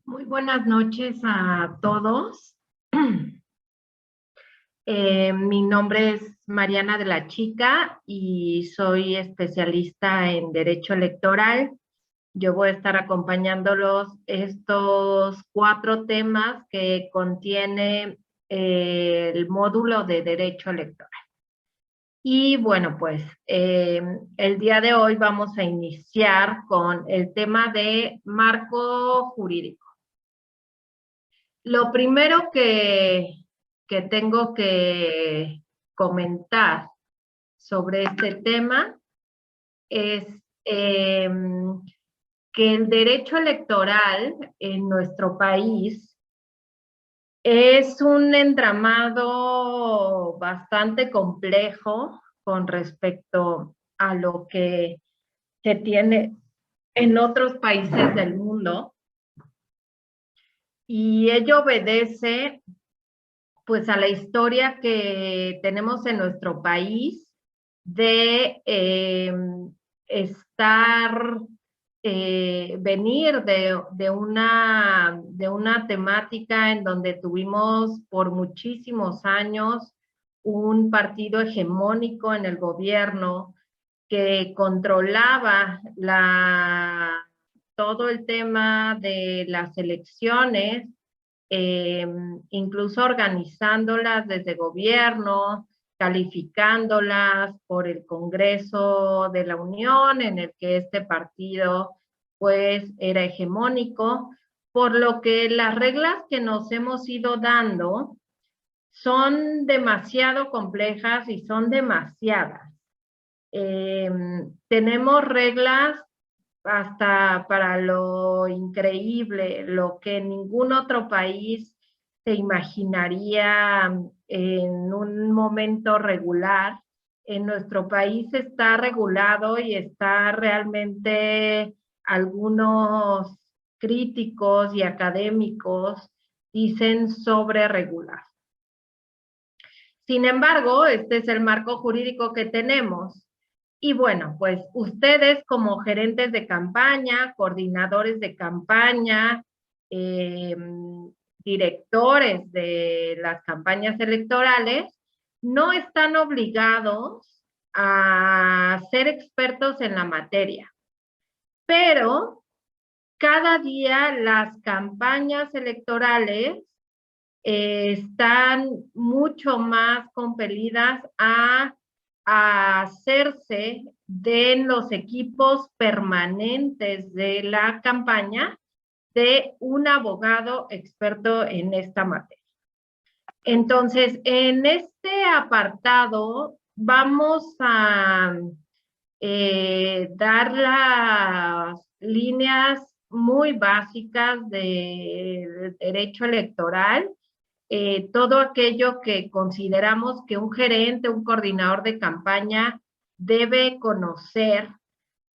Muy buenas noches a todos. Mi nombre es Mariana de la Chica y soy especialista en Derecho Electoral. Yo voy a estar acompañándolos estos 4 temas que contiene el módulo de Derecho Electoral. Y bueno, pues el día de hoy vamos a iniciar con el tema de marco jurídico. Lo primero que tengo que comentar sobre este tema es eh, que el derecho electoral en nuestro país es un entramado bastante complejo con respecto a lo que se tiene en otros países del mundo, y ello obedece pues a la historia que tenemos en nuestro país de estar, venir de una temática en donde tuvimos por muchísimos años un partido hegemónico en el gobierno que controlaba todo el tema de las elecciones, incluso organizándolas desde gobierno, calificándolas por el Congreso de la Unión, en el que este partido pues era hegemónico, por lo que las reglas que nos hemos ido dando son demasiado complejas y son demasiadas. Tenemos reglas hasta para lo increíble, lo que ningún otro país se imaginaría en un momento regular. En nuestro país está regulado y está realmente, algunos críticos y académicos dicen sobre regular. Sin embargo, este es el marco jurídico que tenemos. Y bueno, pues ustedes como gerentes de campaña, coordinadores de campaña, directores de las campañas electorales, no están obligados a ser expertos en la materia, pero cada día las campañas electorales están mucho más compelidas a hacerse de los equipos permanentes de la campaña de un abogado experto en esta materia. Entonces, en este apartado vamos a dar las líneas muy básicas de derecho electoral, todo aquello que consideramos que un gerente, un coordinador de campaña debe conocer,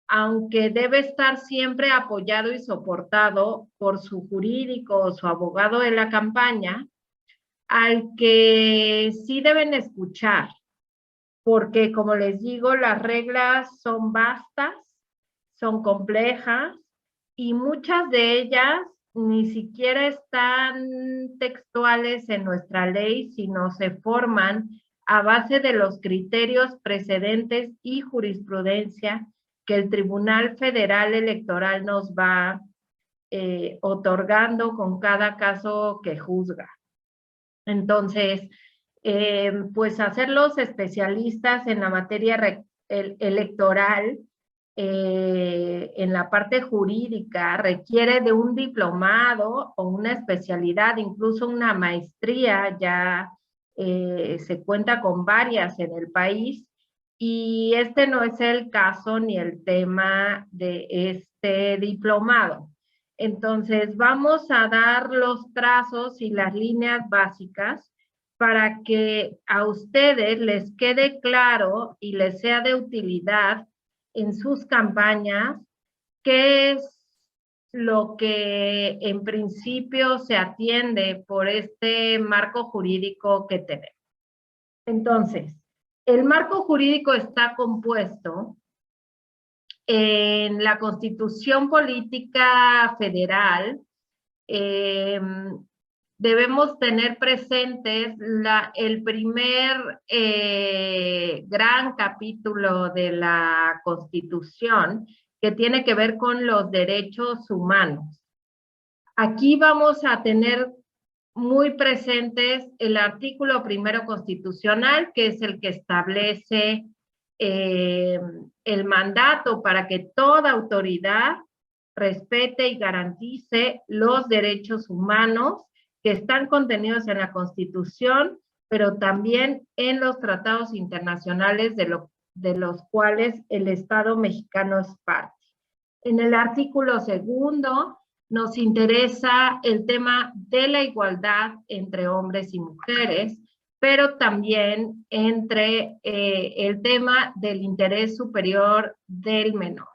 aunque debe estar siempre apoyado y soportado por su jurídico o su abogado de la campaña, al que sí deben escuchar, porque como les digo, las reglas son vastas, son complejas, y muchas de ellas ni siquiera están textuales en nuestra ley, sino se forman a base de los criterios precedentes y jurisprudencia que el Tribunal Federal Electoral nos va otorgando con cada caso que juzga. Entonces, pues hacerlos especialistas en la materia electoral, en la parte jurídica, requiere de un diplomado o una especialidad, incluso una maestría. Ya se cuenta con varias en el país, y este no es el caso ni el tema de este diplomado. Entonces, vamos a dar los trazos y las líneas básicas para que a ustedes les quede claro y les sea de utilidad en sus campañas qué es lo que en principio se atiende por este marco jurídico que tenemos. Entonces, el marco jurídico está compuesto en la Constitución Política Federal, debemos tener presentes el primer gran capítulo de la Constitución, que tiene que ver con los derechos humanos. Aquí vamos a tener muy presentes el artículo primero constitucional, que es el que establece el mandato para que toda autoridad respete y garantice los derechos humanos que están contenidos en la Constitución, pero también en los tratados internacionales de los cuales el Estado mexicano es parte. En el artículo segundo nos interesa el tema de la igualdad entre hombres y mujeres, pero también entre el tema del interés superior del menor.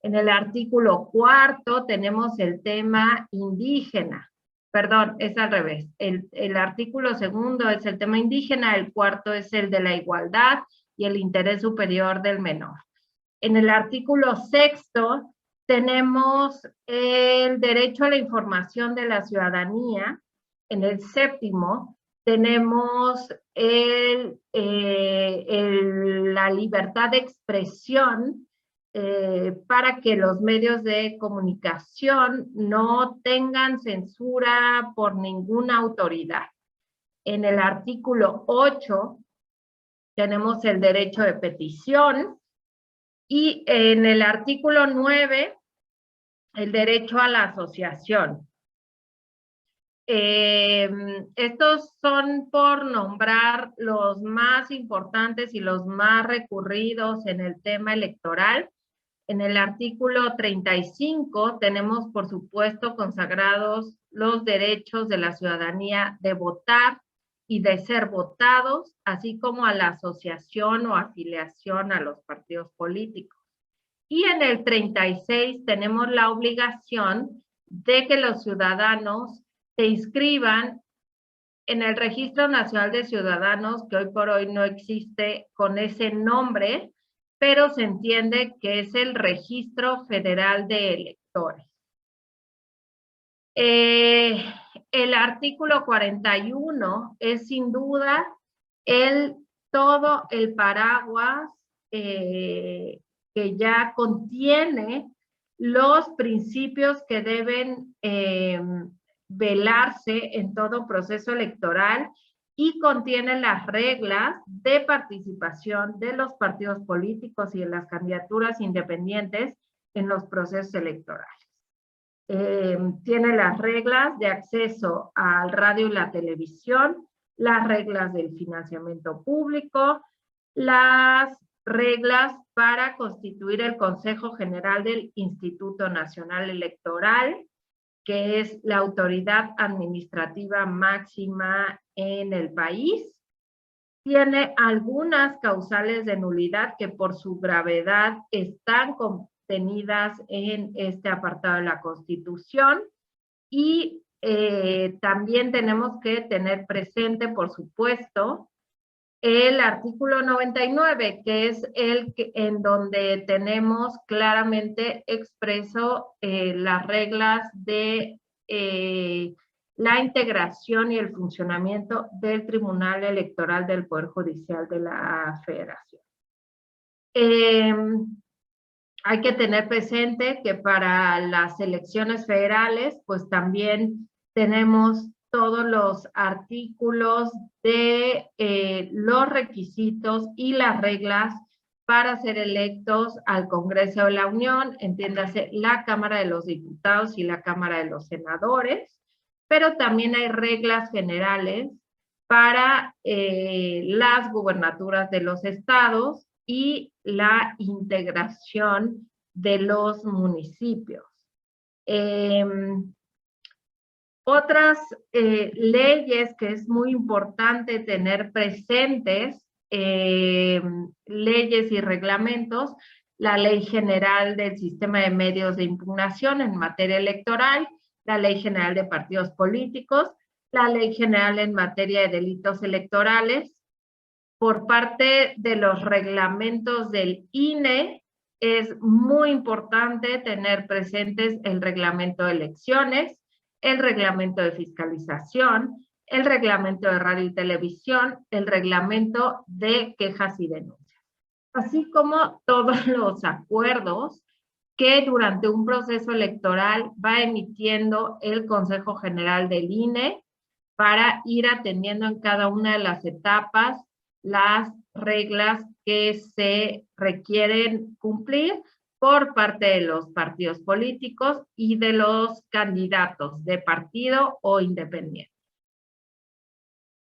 En el artículo cuarto tenemos el tema indígena. Perdón, es al revés. El artículo segundo es el tema indígena, el cuarto es el de la igualdad y el interés superior del menor. En el artículo sexto tenemos el derecho a la información de la ciudadanía. En el séptimo tenemos la libertad de expresión para que los medios de comunicación no tengan censura por ninguna autoridad. En el artículo 8 tenemos el derecho de petición y en el artículo 9 el derecho a la asociación. Estos son por nombrar los más importantes y los más recurridos en el tema electoral. En el artículo 35 tenemos, por supuesto, consagrados los derechos de la ciudadanía de votar y de ser votados, así como a la asociación o afiliación a los partidos políticos. Y en el 36 tenemos la obligación de que los ciudadanos se inscriban en el Registro Nacional de Ciudadanos, que hoy por hoy no existe con ese nombre, pero se entiende que es el Registro Federal de Electores. El artículo 41 es sin duda todo el paraguas que ya contiene los principios que deben velarse en todo proceso electoral y contiene las reglas de participación de los partidos políticos y de las candidaturas independientes en los procesos electorales. Tiene las reglas de acceso al radio y la televisión, las reglas del financiamiento público, las reglas para constituir el Consejo General del Instituto Nacional Electoral, que es la autoridad administrativa máxima en el país. Tiene algunas causales de nulidad que por su gravedad están contenidas en este apartado de la Constitución y también tenemos que tener presente, por supuesto, el artículo 99, que es en donde tenemos claramente expreso las reglas de la integración y el funcionamiento del Tribunal Electoral del Poder Judicial de la Federación. Hay que tener presente que para las elecciones federales, pues también tenemos todos los artículos de los requisitos y las reglas para ser electos al Congreso de la Unión, entiéndase la Cámara de los Diputados y la Cámara de los Senadores, pero también hay reglas generales para las gubernaturas de los estados y la integración de los municipios. Otras leyes que es muy importante tener presentes, leyes y reglamentos, la Ley General del Sistema de Medios de Impugnación en materia electoral, la Ley General de Partidos Políticos, la Ley General en materia de delitos electorales. Por parte de los reglamentos del INE, es muy importante tener presentes el reglamento de elecciones, el reglamento de fiscalización, el reglamento de radio y televisión, el reglamento de quejas y denuncias, así como todos los acuerdos que durante un proceso electoral va emitiendo el Consejo General del INE para ir atendiendo en cada una de las etapas las reglas que se requieren cumplir por parte de los partidos políticos y de los candidatos de partido o independiente.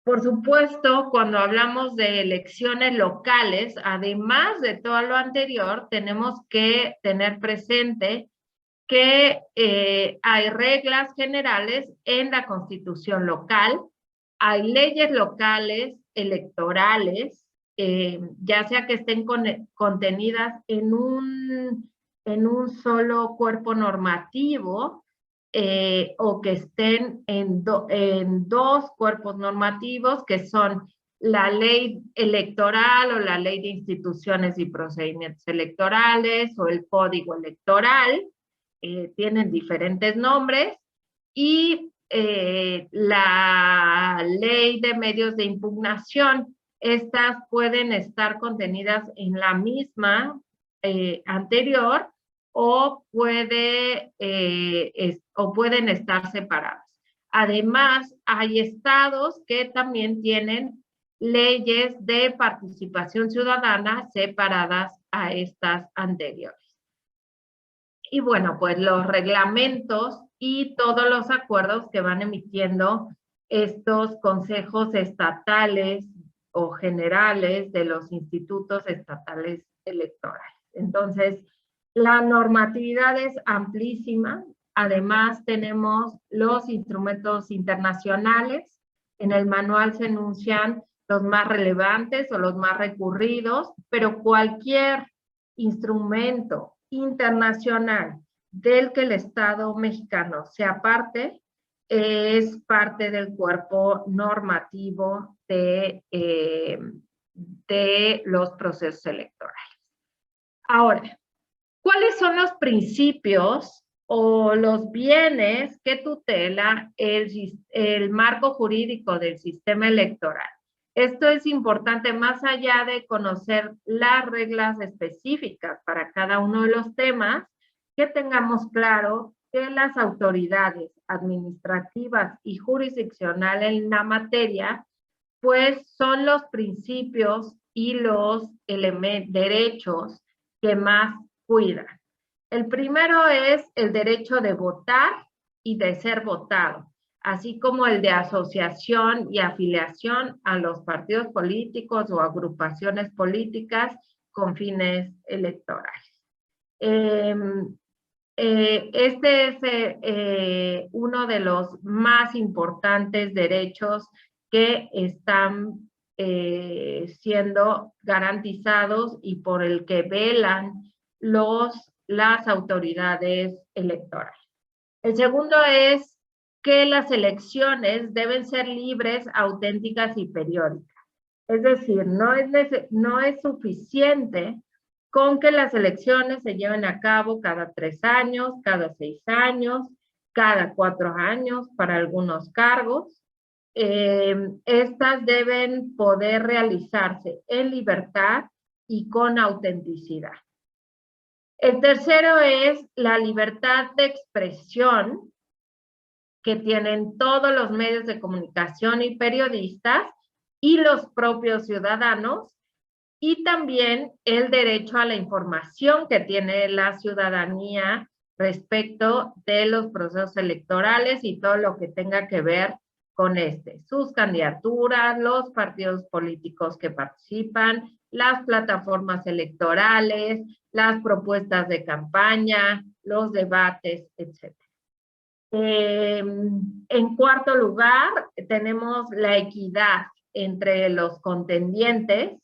Por supuesto, cuando hablamos de elecciones locales, además de todo lo anterior, tenemos que tener presente que hay reglas generales en la Constitución local, hay leyes locales electorales, ya sea que estén contenidas en un solo cuerpo normativo, o que estén en dos cuerpos normativos, que son la ley electoral o la ley de instituciones y procedimientos electorales o el código electoral, tienen diferentes nombres, y la ley de medios de impugnación. Estas pueden estar contenidas en la misma anterior, o pueden estar separadas. Además, hay estados que también tienen leyes de participación ciudadana separadas a estas anteriores. Y bueno, pues los reglamentos y todos los acuerdos que van emitiendo estos consejos estatales o generales de los institutos estatales electorales. Entonces, la normatividad es amplísima. Además, tenemos los instrumentos internacionales. En el manual se enuncian los más relevantes o los más recurridos, pero cualquier instrumento internacional del que el Estado mexicano sea parte, es parte del cuerpo normativo de los procesos electorales. Ahora, ¿cuáles son los principios o los bienes que tutela el marco jurídico del sistema electoral? Esto es importante, más allá de conocer las reglas específicas para cada uno de los temas, que tengamos claro que las autoridades administrativas y jurisdiccionales en la materia, pues son los principios y los derechos que más cuidan. El primero es el derecho de votar y de ser votado, así como el de asociación y afiliación a los partidos políticos o agrupaciones políticas con fines electorales. Este es uno de los más importantes derechos que están siendo garantizados y por el que velan las autoridades electorales. El segundo es que las elecciones deben ser libres, auténticas y periódicas. Es decir, no es suficiente con que las elecciones se lleven a cabo cada 3 años, cada 6 años, cada 4 años para algunos cargos. Estas deben poder realizarse en libertad y con autenticidad. El tercero es la libertad de expresión que tienen todos los medios de comunicación y periodistas y los propios ciudadanos, y también el derecho a la información que tiene la ciudadanía respecto de los procesos electorales y todo lo que tenga que ver con sus candidaturas, los partidos políticos que participan, las plataformas electorales, las propuestas de campaña, los debates, etc. En cuarto lugar, tenemos la equidad entre los contendientes,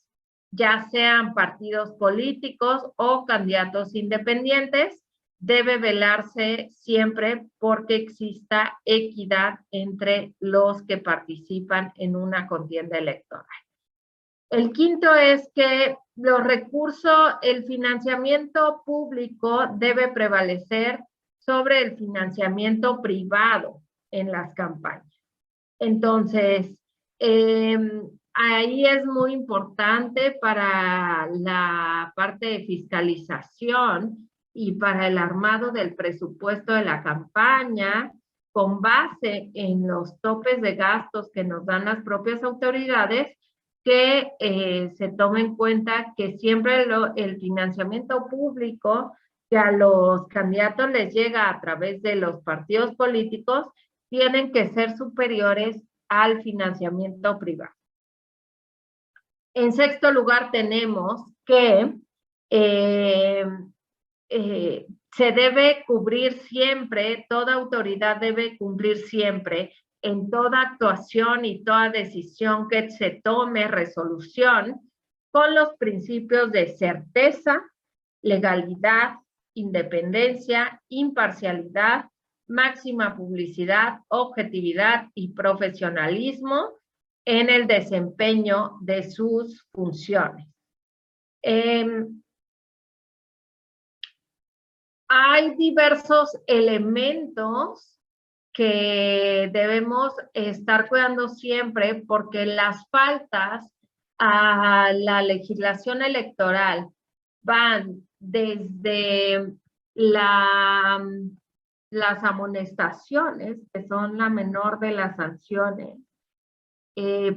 ya sean partidos políticos o candidatos independientes. Debe velarse siempre porque exista equidad entre los que participan en una contienda electoral. El quinto es que los recursos, el financiamiento público debe prevalecer sobre el financiamiento privado en las campañas. Entonces, ahí es muy importante para la parte de fiscalización y para el armado del presupuesto de la campaña, con base en los topes de gastos que nos dan las propias autoridades, que se tome en cuenta que siempre el financiamiento público que a los candidatos les llega a través de los partidos políticos tienen que ser superiores al financiamiento privado. En sexto lugar tenemos que se debe cubrir siempre, toda autoridad debe cumplir siempre en toda actuación y toda decisión que se tome, resolución, con los principios de certeza, legalidad, independencia, imparcialidad, máxima publicidad, objetividad y profesionalismo en el desempeño de sus funciones. Hay diversos elementos que debemos estar cuidando siempre, porque las faltas a la legislación electoral van desde las amonestaciones, que son la menor de las sanciones,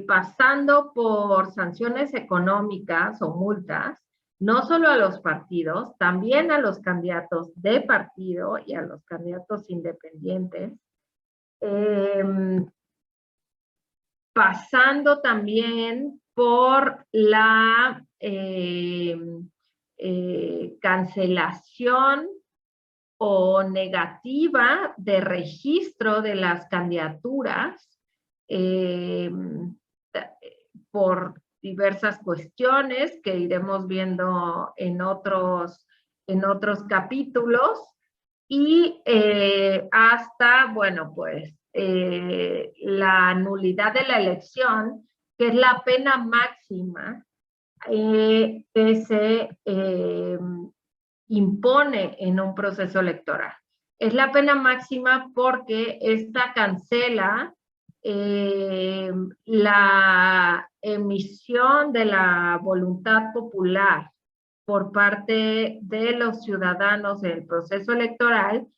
pasando por sanciones económicas o multas, no solo a los partidos, también a los candidatos de partido y a los candidatos independientes, pasando también por la cancelación o negativa de registro de las candidaturas por diversas cuestiones que iremos viendo en otros capítulos, y hasta, bueno, pues la nulidad de la elección, que es la pena máxima que se impone en un proceso electoral. Es la pena máxima porque esta cancela la emisión de la voluntad popular por parte de los ciudadanos en el proceso electoral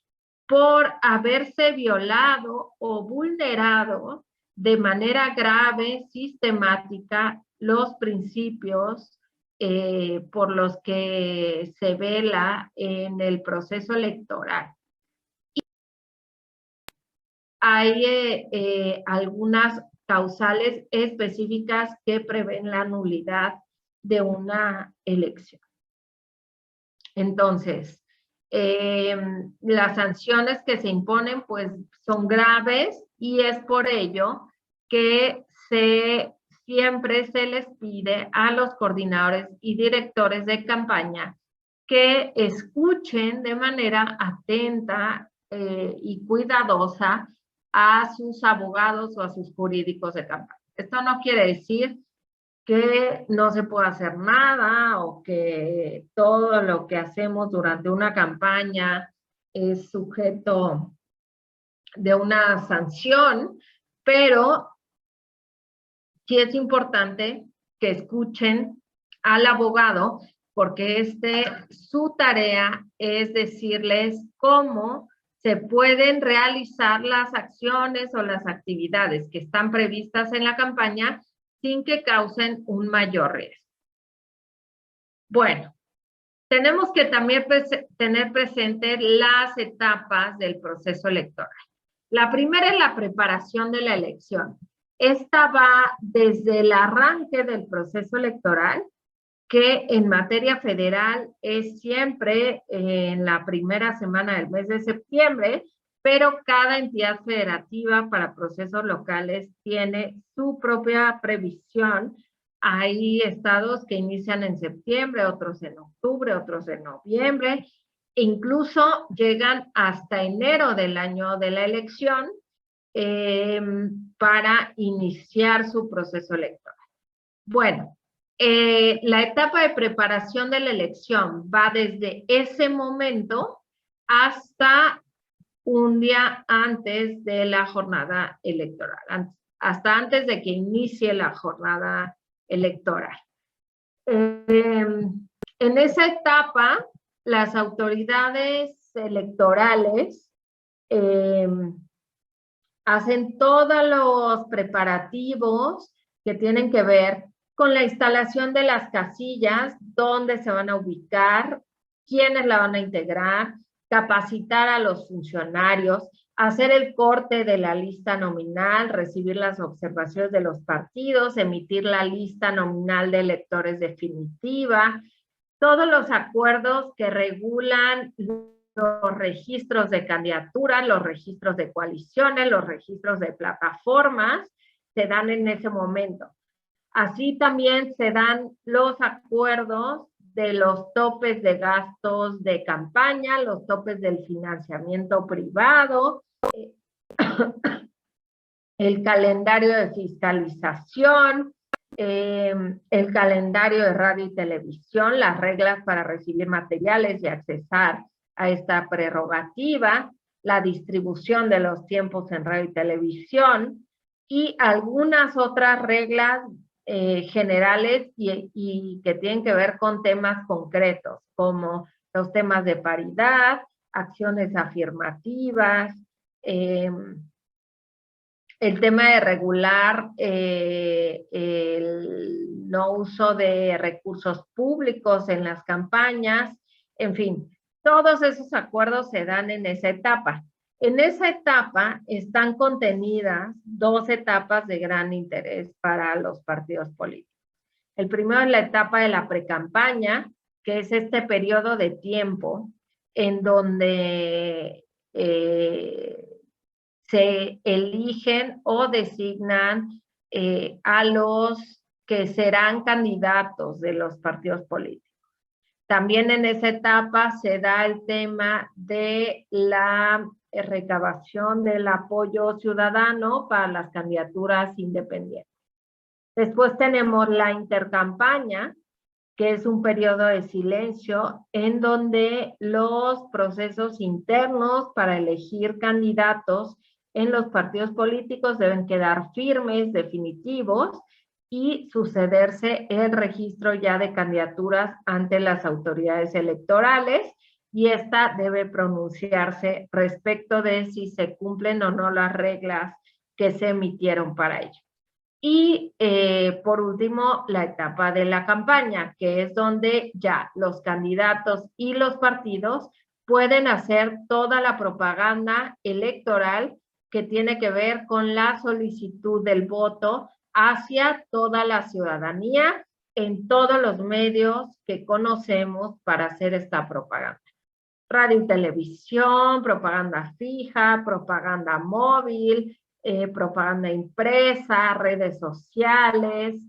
por haberse violado o vulnerado de manera grave, sistemática, los principios por los que se vela en el proceso electoral. Hay algunas causales específicas que prevén la nulidad de una elección. Entonces, las sanciones que se imponen pues son graves, y es por ello que siempre se les pide a los coordinadores y directores de campaña que escuchen de manera atenta y cuidadosa a sus abogados o a sus jurídicos de campaña. Esto no quiere decir que no se pueda hacer nada o que todo lo que hacemos durante una campaña es sujeto de una sanción, pero sí es importante que escuchen al abogado, porque su tarea es decirles cómo se pueden realizar las acciones o las actividades que están previstas en la campaña sin que causen un mayor riesgo. Bueno, tenemos que también tener presente las etapas del proceso electoral. La primera es la preparación de la elección. Esta va desde el arranque del proceso electoral, que en materia federal es siempre en la primera semana del mes de septiembre, pero cada entidad federativa para procesos locales tiene su propia previsión. Hay estados que inician en septiembre, otros en octubre, otros en noviembre, incluso llegan hasta enero del año de la elección para iniciar su proceso electoral. Bueno, la etapa de preparación de la elección va desde ese momento hasta un día antes de la jornada electoral, hasta antes de que inicie la jornada electoral. En esa etapa, las autoridades electorales hacen todos los preparativos que tienen que ver con la instalación de las casillas, dónde se van a ubicar, quiénes la van a integrar, capacitar a los funcionarios, hacer el corte de la lista nominal, recibir las observaciones de los partidos, emitir la lista nominal de electores definitiva, todos los acuerdos que regulan los registros de candidaturas, los registros de coaliciones, los registros de plataformas, se dan en ese momento. Así también se dan los acuerdos de los topes de gastos de campaña, los topes del financiamiento privado, el calendario de fiscalización, el calendario de radio y televisión, las reglas para recibir materiales y accesar a esta prerrogativa, la distribución de los tiempos en radio y televisión y algunas otras reglas generales y que tienen que ver con temas concretos, como los temas de paridad, acciones afirmativas, el tema de regular el no uso de recursos públicos en las campañas, en fin, todos esos acuerdos se dan en esa etapa. En esa etapa están contenidas dos etapas de gran interés para los partidos políticos. El primero es la etapa de la precampaña, que es este periodo de tiempo en donde se eligen o designan a los que serán candidatos de los partidos políticos. También en esa etapa se da el tema de la recabación del apoyo ciudadano para las candidaturas independientes. Después tenemos la intercampaña, que es un periodo de silencio en donde los procesos internos para elegir candidatos en los partidos políticos deben quedar firmes, definitivos, y sucederse el registro ya de candidaturas ante las autoridades electorales, y esta debe pronunciarse respecto de si se cumplen o no las reglas que se emitieron para ello. Y por último, la etapa de la campaña, que es donde ya los candidatos y los partidos pueden hacer toda la propaganda electoral que tiene que ver con la solicitud del voto hacia toda la ciudadanía en todos los medios que conocemos para hacer esta propaganda. Radio y televisión, propaganda fija, propaganda móvil, propaganda impresa, redes sociales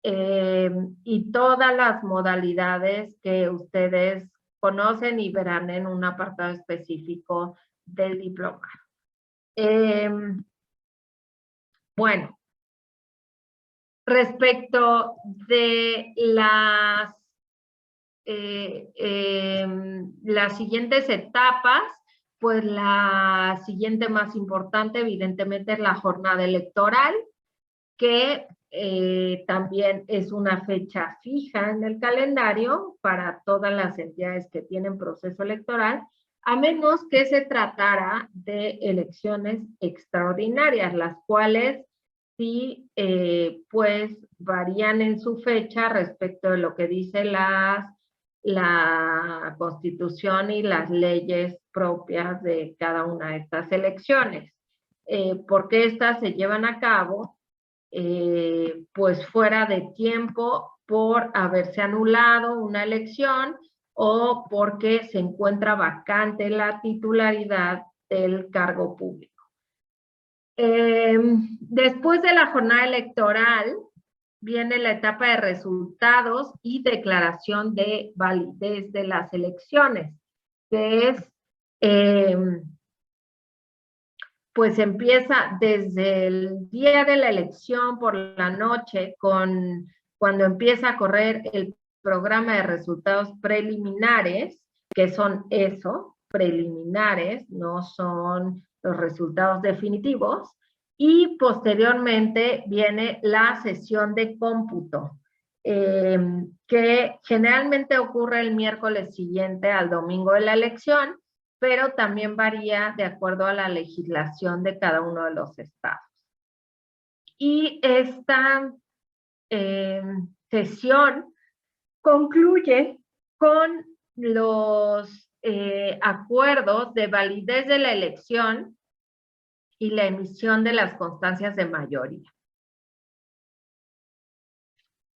y todas las modalidades que ustedes conocen y verán en un apartado específico del diplomado. Bueno, respecto de las siguientes etapas, pues la siguiente más importante evidentemente es la jornada electoral, que también es una fecha fija en el calendario para todas las entidades que tienen proceso electoral, a menos que se tratara de elecciones extraordinarias, las cuales sí pues varían en su fecha respecto de lo que dice la Constitución y las leyes propias de cada una de estas elecciones, porque estas se llevan a cabo pues fuera de tiempo por haberse anulado una elección o porque se encuentra vacante la titularidad del cargo público. Después de la jornada electoral viene la etapa de resultados y declaración de validez de las elecciones, que es pues empieza desde el día de la elección por la noche, cuando empieza a correr el programa de resultados preliminares, que son eso, preliminares, no son los resultados definitivos, y posteriormente viene la sesión de cómputo, que generalmente ocurre el miércoles siguiente al domingo de la elección, pero también varía de acuerdo a la legislación de cada uno de los estados. Y esta sesión concluye con los acuerdos de validez de la elección y la emisión de las constancias de mayoría.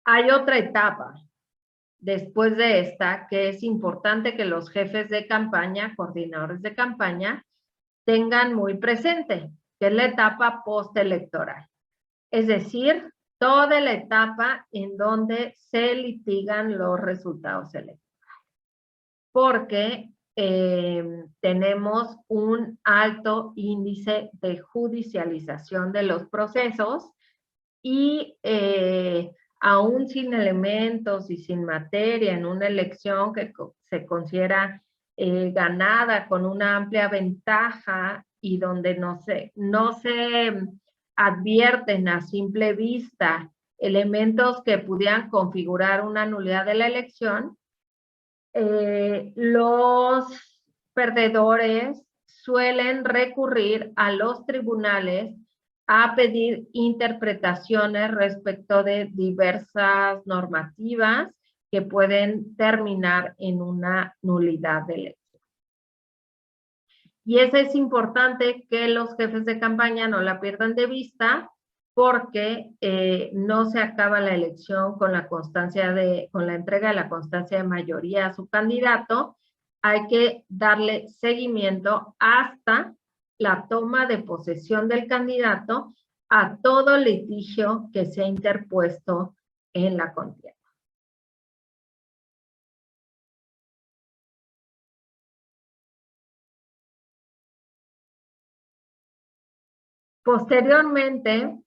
Hay otra etapa después de esta que es importante que los jefes de campaña, coordinadores de campaña, tengan muy presente, que es la etapa postelectoral. Es decir, toda la etapa en donde se litigan los resultados electorales. Porque tenemos un alto índice de judicialización de los procesos y aún sin elementos y sin materia en una elección que se considera ganada con una amplia ventaja y donde no se advierten a simple vista elementos que pudieran configurar una nulidad de la elección, los perdedores suelen recurrir a los tribunales a pedir interpretaciones respecto de diversas normativas que pueden terminar en una nulidad de elección. Y eso es importante que los jefes de campaña no la pierdan de vista, porque no se acaba la elección con la entrega de la constancia de mayoría a su candidato. Hay que darle seguimiento hasta la toma de posesión del candidato a todo litigio que se ha interpuesto en la contienda. Posteriormente,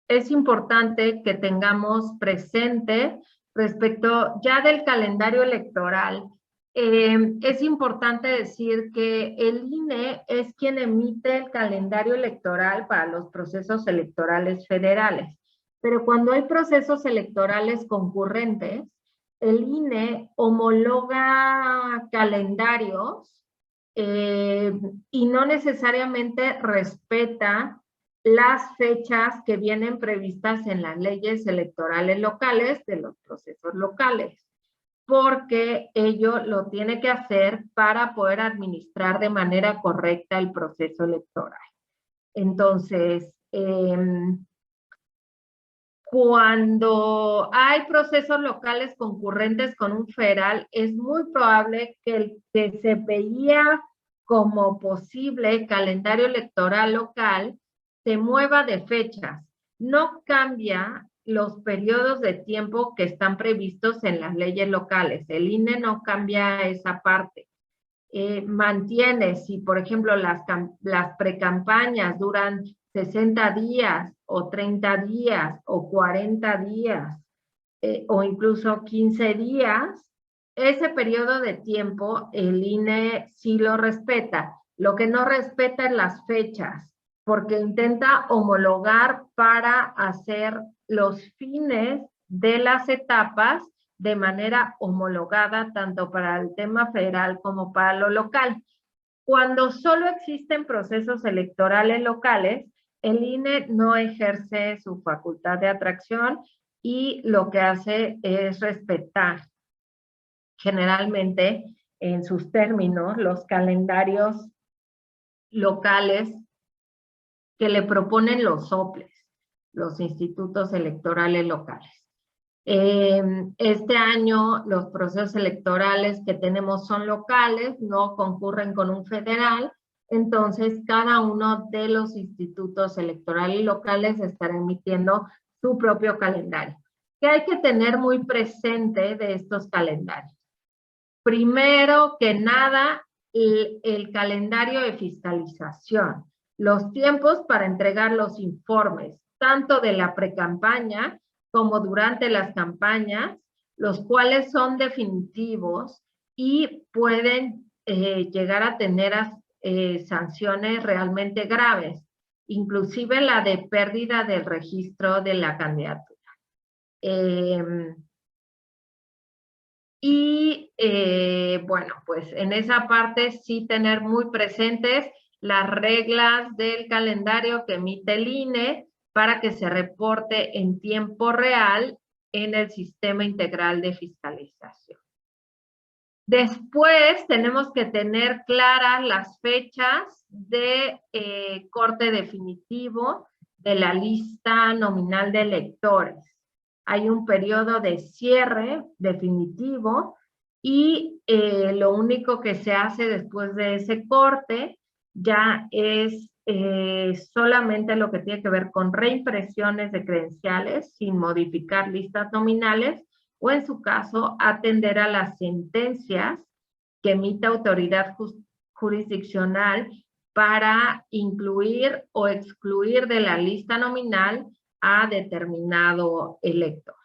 es importante que tengamos presente respecto ya del calendario electoral. Es importante decir que el INE es quien emite el calendario electoral para los procesos electorales federales. Pero cuando hay procesos electorales concurrentes, el INE homologa calendarios y no necesariamente respeta las fechas que vienen previstas en las leyes electorales locales de los procesos locales, porque ello lo tiene que hacer para poder administrar de manera correcta el proceso electoral. Entonces, cuando hay procesos locales concurrentes con un federal, es muy probable que el que se veía como posible calendario electoral local se mueva de fechas. No cambia los periodos de tiempo que están previstos en las leyes locales. El INE no cambia esa parte. Mantiene, si por ejemplo las precampañas duran 60 días o 30 días o 40 días o incluso 15 días, ese periodo de tiempo el INE sí lo respeta. Lo que no respeta es las fechas, porque intenta homologar para hacer los fines de las etapas de manera homologada, tanto para el tema federal como para lo local. Cuando solo existen procesos electorales locales, el INE no ejerce su facultad de atracción y lo que hace es respetar generalmente en sus términos los calendarios locales que le proponen los soples, los institutos electorales locales. Este año los procesos electorales que tenemos son locales, no concurren con un federal, entonces cada uno de los institutos electorales locales estará emitiendo su propio calendario. ¿Qué hay que tener muy presente de estos calendarios? Primero que nada, el calendario de fiscalización, los tiempos para entregar los informes, tanto de la precampaña como durante las campañas, los cuales son definitivos y pueden llegar a tener sanciones realmente graves, inclusive la de pérdida del registro de la candidatura. Bueno, pues en esa parte sí tener muy presentes las reglas del calendario que emite el INE para que se reporte en tiempo real en el Sistema Integral de Fiscalización. Después tenemos que tener claras las fechas de corte definitivo de la lista nominal de electores. Hay un periodo de cierre definitivo y lo único que se hace después de ese corte ya es solamente lo que tiene que ver con reimpresiones de credenciales sin modificar listas nominales, o en su caso atender a las sentencias que emite autoridad jurisdiccional para incluir o excluir de la lista nominal a determinado elector.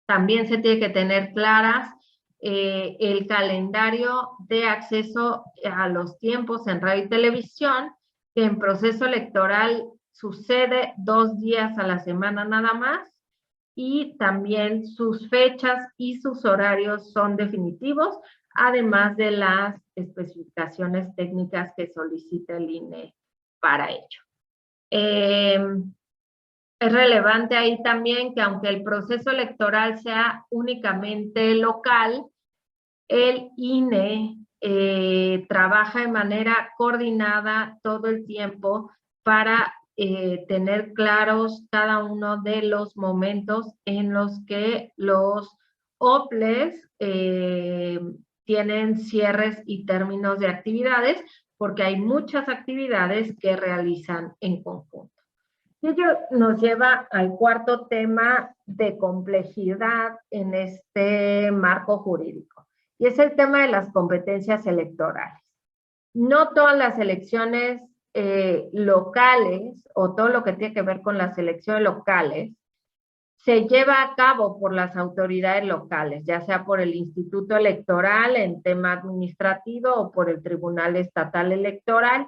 También se tiene que tener claras el calendario de acceso a los tiempos en radio y televisión, que en proceso electoral sucede 2 días a la semana nada más, y también sus fechas y sus horarios son definitivos, además de las especificaciones técnicas que solicita el INE para ello. Es relevante ahí también que aunque el proceso electoral sea únicamente local, el INE trabaja de manera coordinada todo el tiempo para tener claros cada uno de los momentos en los que los OPLES tienen cierres y términos de actividades, porque hay muchas actividades que realizan en conjunto. Y ello nos lleva al cuarto tema de complejidad en este marco jurídico, y es el tema de las competencias electorales. No todas las elecciones locales, o todo lo que tiene que ver con las elecciones locales, se lleva a cabo por las autoridades locales, ya sea por el Instituto Electoral en tema administrativo o por el Tribunal Estatal Electoral.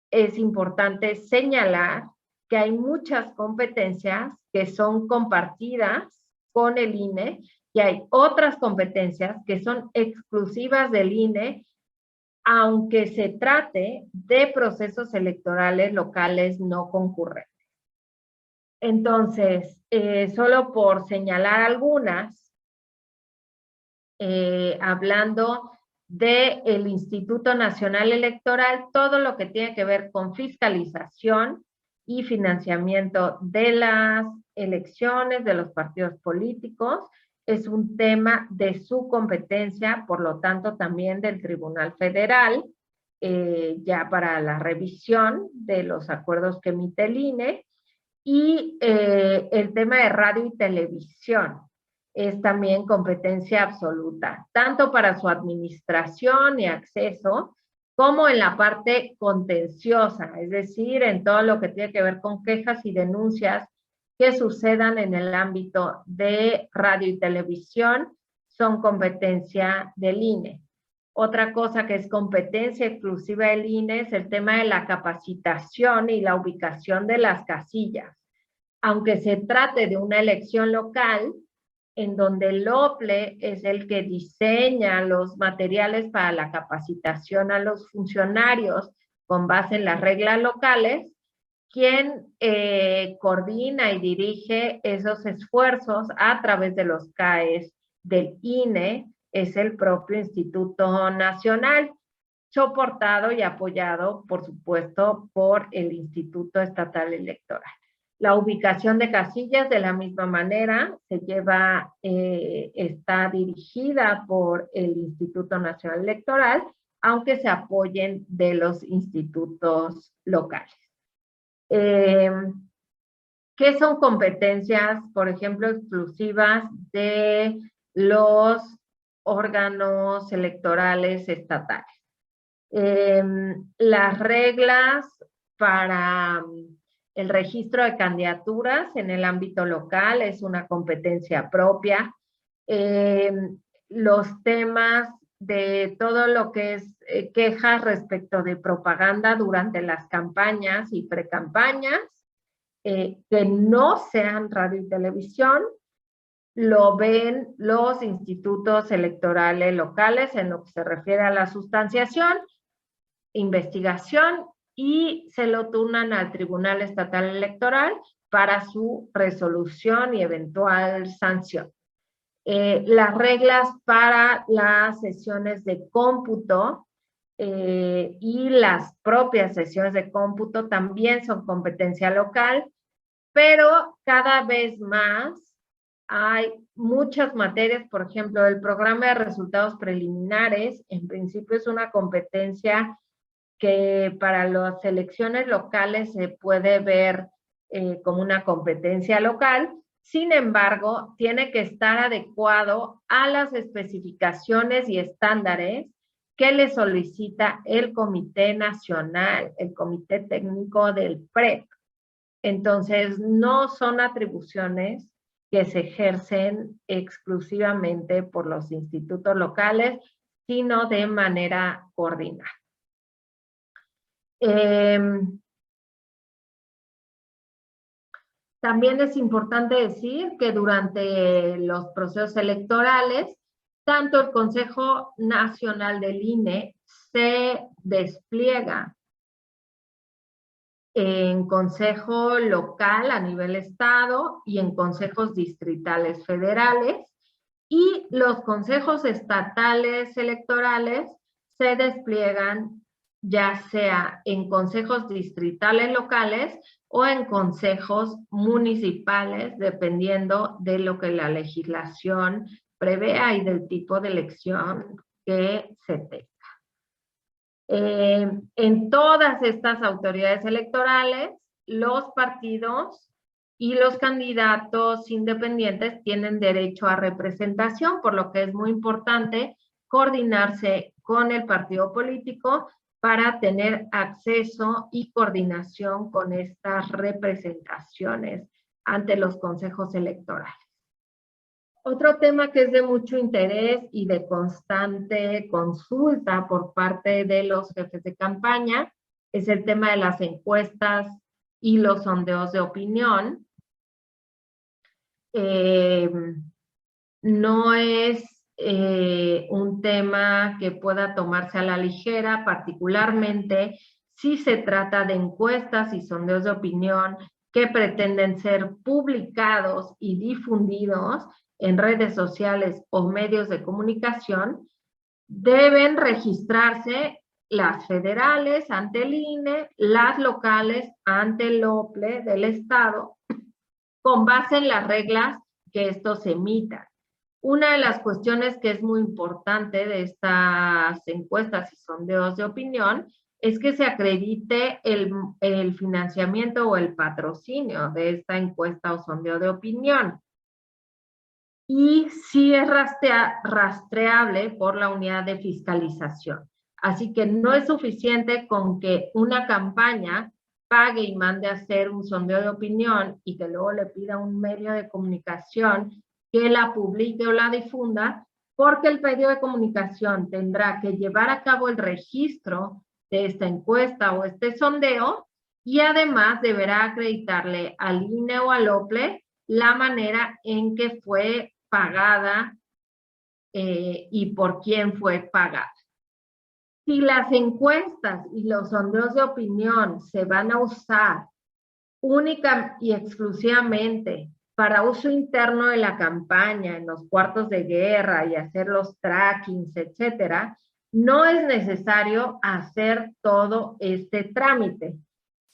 Es importante señalar que hay muchas competencias que son compartidas con el INE y hay otras competencias que son exclusivas del INE, aunque se trate de procesos electorales locales no concurrentes. Entonces, solo por señalar algunas, hablando del Instituto Nacional Electoral, todo lo que tiene que ver con fiscalización y financiamiento de las elecciones, de los partidos políticos, es un tema de su competencia, por lo tanto también del Tribunal Federal, ya para la revisión de los acuerdos que emite el INE, y el tema de radio y televisión es también competencia absoluta, tanto para su administración y acceso, como en la parte contenciosa, es decir, en todo lo que tiene que ver con quejas y denuncias que sucedan en el ámbito de radio y televisión, son competencia del INE. Otra cosa que es competencia exclusiva del INE es el tema de la capacitación y la ubicación de las casillas. Aunque se trate de una elección local, en donde el OPLE es el que diseña los materiales para la capacitación a los funcionarios con base en las reglas locales, quien coordina y dirige esos esfuerzos a través de los CAEs del INE es el propio Instituto Nacional, soportado y apoyado, por supuesto, por el Instituto Estatal Electoral. La ubicación de casillas, de la misma manera, se lleva, está dirigida por el Instituto Nacional Electoral, aunque se apoyen de los institutos locales. ¿Qué son competencias, por ejemplo, exclusivas de los órganos electorales estatales? Las reglas para el registro de candidaturas en el ámbito local es una competencia propia. Los temas de todo lo que es quejas respecto de propaganda durante las campañas y precampañas, que no sean radio y televisión, lo ven los institutos electorales locales en lo que se refiere a la sustanciación, investigación, y se lo turnan al Tribunal Estatal Electoral para su resolución y eventual sanción. Las reglas para las sesiones de cómputo y las propias sesiones de cómputo también son competencia local, pero cada vez más hay muchas materias. Por ejemplo, el programa de resultados preliminares, en principio es una competencia que para las elecciones locales se puede ver como una competencia local. Sin embargo, tiene que estar adecuado a las especificaciones y estándares que le solicita el Comité Nacional, el Comité Técnico del PREP. Entonces, no son atribuciones que se ejercen exclusivamente por los institutos locales, sino de manera coordinada. También es importante decir que durante los procesos electorales, tanto el Consejo Nacional del INE se despliega en consejo local a nivel estado y en consejos distritales federales, y los consejos estatales electorales se despliegan ya sea en consejos distritales locales o en consejos municipales, dependiendo de lo que la legislación prevea y del tipo de elección que se tenga. En todas estas autoridades electorales, los partidos y los candidatos independientes tienen derecho a representación, por lo que es muy importante coordinarse con el partido político para tener acceso y coordinación con estas representaciones ante los consejos electorales. Otro tema que es de mucho interés y de constante consulta por parte de los jefes de campaña es el tema de las encuestas y los sondeos de opinión. No es un tema que pueda tomarse a la ligera, particularmente si se trata de encuestas y sondeos de opinión que pretenden ser publicados y difundidos en redes sociales o medios de comunicación. Deben registrarse las federales ante el INE, las locales ante el OPLE del Estado, con base en las reglas que estos emitan. Una de las cuestiones que es muy importante de estas encuestas y sondeos de opinión es que se acredite el financiamiento o el patrocinio de esta encuesta o sondeo de opinión. Y sí es rastreable por la unidad de fiscalización. Así que no es suficiente con que una campaña pague y mande a hacer un sondeo de opinión y que luego le pida a un medio de comunicación que la publique o la difunda, porque el medio de comunicación tendrá que llevar a cabo el registro de esta encuesta o este sondeo, y además deberá acreditarle al INE o al OPLE la manera en que fue pagada y por quién fue pagada. Si las encuestas y los sondeos de opinión se van a usar única y exclusivamente para uso interno de la campaña, en los cuartos de guerra y hacer los trackings, etcétera, no es necesario hacer todo este trámite.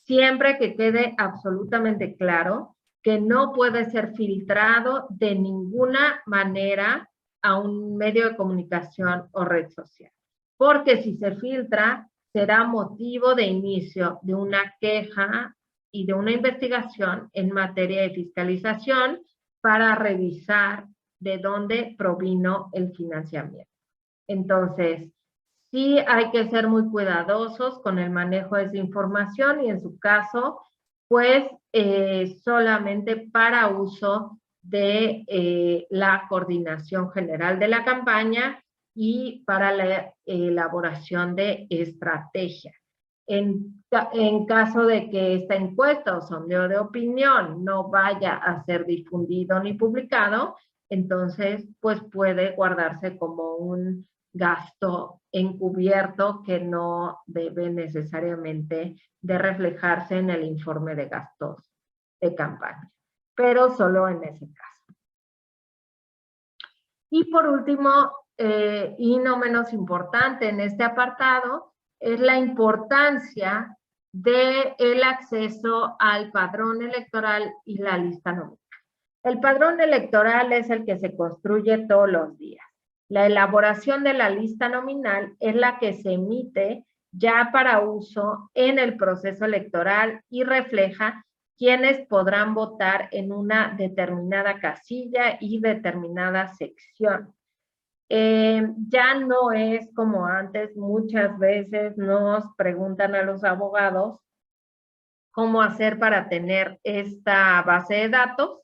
Siempre que quede absolutamente claro que no puede ser filtrado de ninguna manera a un medio de comunicación o red social. Porque si se filtra, será motivo de inicio de una queja y de una investigación en materia de fiscalización para revisar de dónde provino el financiamiento. Entonces, sí hay que ser muy cuidadosos con el manejo de esa información y en su caso, pues solamente para uso de la coordinación general de la campaña y para la elaboración de estrategia. En caso de que esta encuesta o sondeo de opinión no vaya a ser difundido ni publicado, entonces pues puede guardarse como un gasto encubierto que no debe necesariamente de reflejarse en el informe de gastos de campaña, pero solo en ese caso. Y por último, y no menos importante en este apartado, es la importancia del acceso al padrón electoral y la lista nominal. El padrón electoral es el que se construye todos los días. La elaboración de la lista nominal es la que se emite ya para uso en el proceso electoral y refleja quiénes podrán votar en una determinada casilla y determinada sección. Ya no es como antes, muchas veces nos preguntan a los abogados cómo hacer para tener esta base de datos.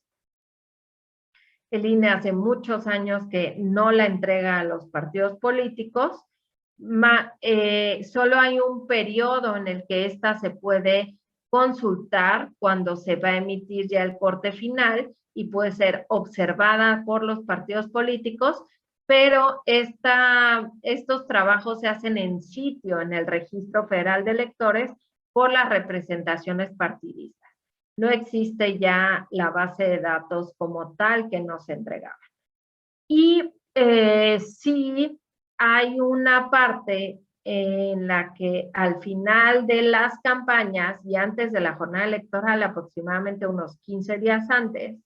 El INE hace muchos años que no la entrega a los partidos políticos. Solo hay un periodo en el que esta se puede consultar cuando se va a emitir ya el corte final y puede ser observada por los partidos políticos, pero estos trabajos se hacen en sitio en el Registro Federal de Electores por las representaciones partidistas. No existe ya la base de datos como tal que nos entregaba. Y sí hay una parte en la que al final de las campañas y antes de la jornada electoral, aproximadamente unos 15 días antes,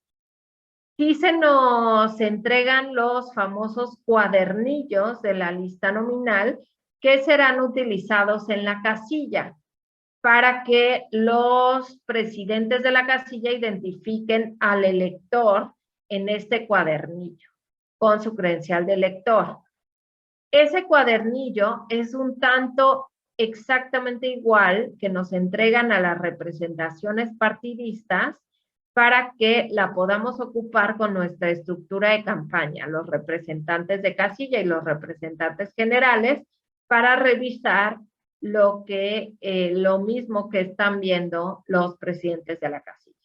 sí se nos entregan los famosos cuadernillos de la lista nominal que serán utilizados en la casilla para que los presidentes de la casilla identifiquen al elector en este cuadernillo con su credencial de elector. Ese cuadernillo es un tanto exactamente igual que nos entregan a las representaciones partidistas para que la podamos ocupar con nuestra estructura de campaña, los representantes de casilla y los representantes generales, para revisar lo mismo que están viendo los presidentes de la casilla.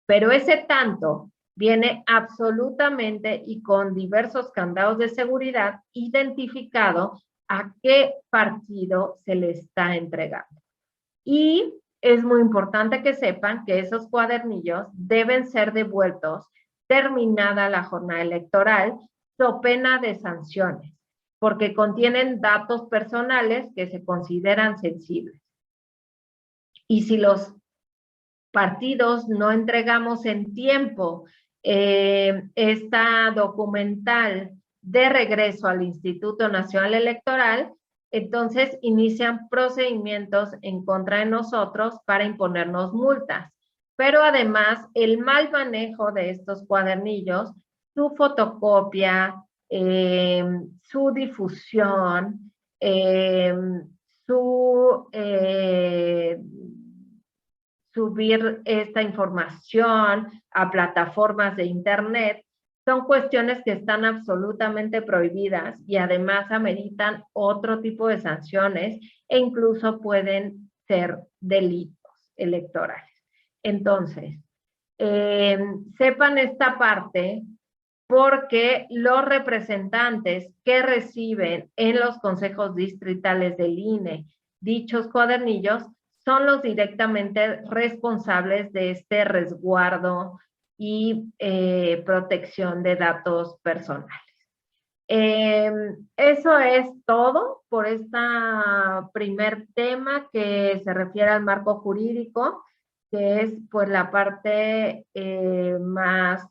Pero ese tanto viene absolutamente y con diversos candados de seguridad identificado a qué partido se le está entregando. Y es muy importante que sepan que esos cuadernillos deben ser devueltos terminada la jornada electoral, so pena de sanciones, porque contienen datos personales que se consideran sensibles. Y si los partidos no entregamos en tiempo esta documental de regreso al Instituto Nacional Electoral, entonces inician procedimientos en contra de nosotros para imponernos multas. Pero además, el mal manejo de estos cuadernillos, su fotocopia, su difusión, subir esta información a plataformas de internet, son cuestiones que están absolutamente prohibidas y además ameritan otro tipo de sanciones e incluso pueden ser delitos electorales. Entonces, sepan esta parte porque los representantes que reciben en los consejos distritales del INE dichos cuadernillos son los directamente responsables de este resguardo y protección de datos personales. Eso es todo por este primer tema que se refiere al marco jurídico, que es pues la parte más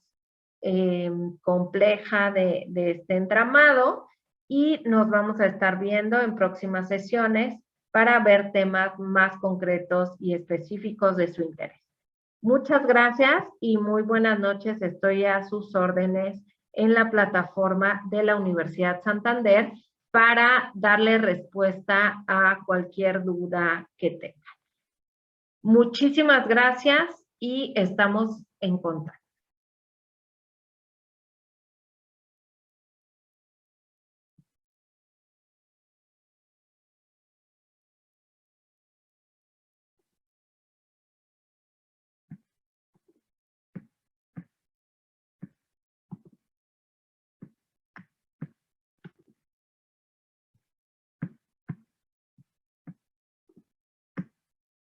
compleja de este entramado, y nos vamos a estar viendo en próximas sesiones para ver temas más concretos y específicos de su interés. Muchas gracias y muy buenas noches. Estoy a sus órdenes en la plataforma de la Universidad Santander para darle respuesta a cualquier duda que tenga. Muchísimas gracias y estamos en contacto.